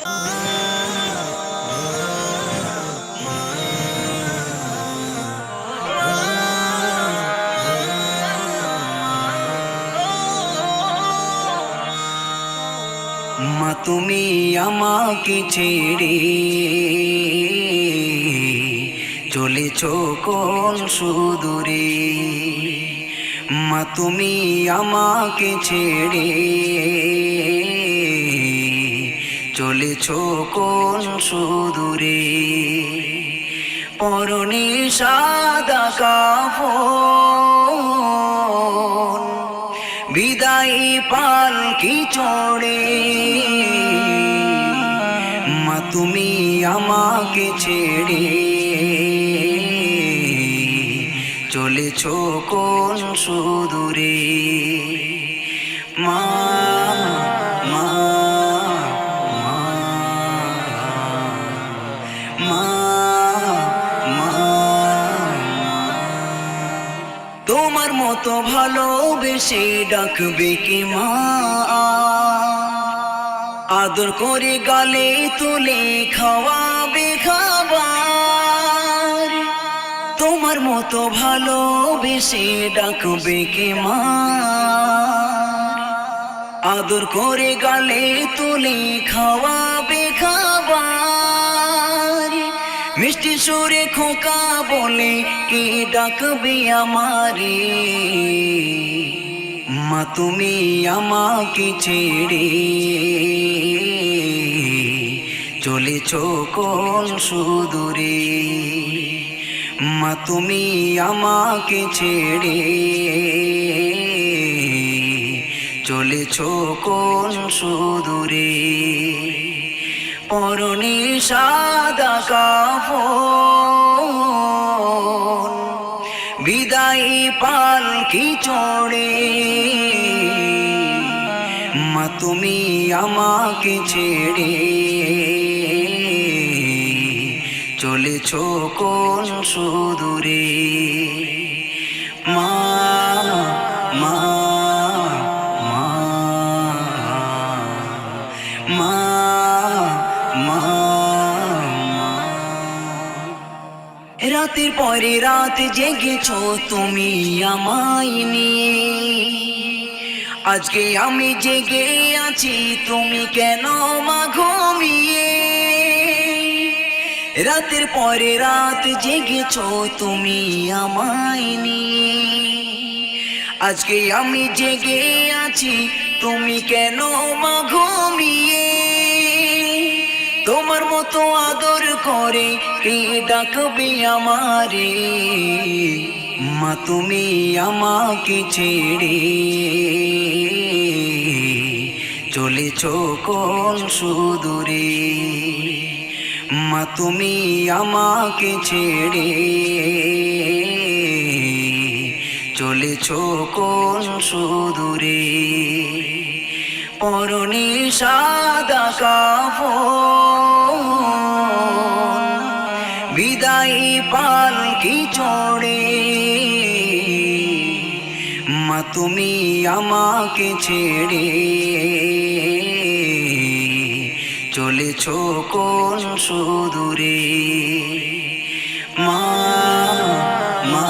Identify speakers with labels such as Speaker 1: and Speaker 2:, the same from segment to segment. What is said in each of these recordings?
Speaker 1: মা তুমি আমাকে ছেড়ে চলেছো কোন সুদূরে। মা তুমি আমাকে ছেড়ে চলেছো কোন সুদূরে। পরনে সাদা কাফন বিদায় পালকি চড়ে। মা তুমি আমাকে ছেড়ে চলেছো কোন সুদূরে। মা মা মা মা তোমার মতো ভালোবেসে ডাকবে কি মা, আদর করে গালে তুলে খাওয়াবে খাবার। তোমার মতো ভালোবেসে ডাকবে কি মা, আদর করে গালে তুলে খাওয়াবে খাবার। মিষ্টি সুরে খোকা বলে কি ডাকবে আমারে। মা তুমি আমাকে ছেড়ে চলেছো কোন সুদূরে। মা তুমি আমাকে ছেড়ে চলেছো কোন সুদূরে। পরনে সাদা কাফন বিদায় পালকি চড়ে। মা তুমি আমাকে ছেড়ে চলেছো কোন সুদূরে। মা মা মা মা রাতের পরে রাত জেগেছো তুমি আমায় নিয়ে। আজকে আমি জেগে আছি তুমি কেন মা ঘুমিয়ে। রাতের পরে রাত জেগেছো তুমি আমায় নিয়ে। আজকে আমি জেগে আছি তুমি কেন মা ঘুমিয়ে। তোমার মতো আদর করে কে ডাকবে আমারে। মা তুমি আমাকে ছেড়ে চলেছো কোন সুদূরে। মা তুমি আমাকে ছেড়ে চলেছো কোন সুদূরে। পরনে সাদা কাফন বিদায় পালকি চড়ে। মা তুমি আমাকে ছেড়ে চলেছো কোন সুদূরে। মা মা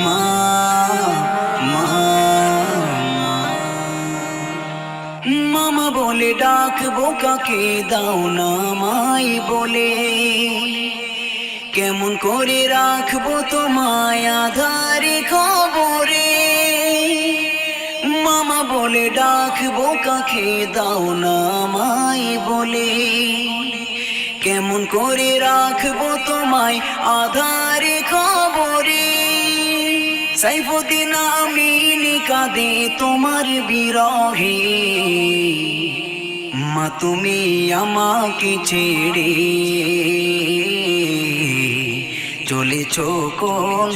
Speaker 1: মা মা মামা বলে ডাকবো কাকে দাও না মাই বলে। কেমন করে রাখবো তোমায় আধারে খবরে। মামা বলে ডাকবো কাকে দাও না মাই বলে। কেমন করে রাখবো তোমায় আধারে খবরে। সাইফুদ্দিন আমিন কাঁদে তোমার বিরহে। মা তুমি আমাকে ছেড়ে চলেছো কোন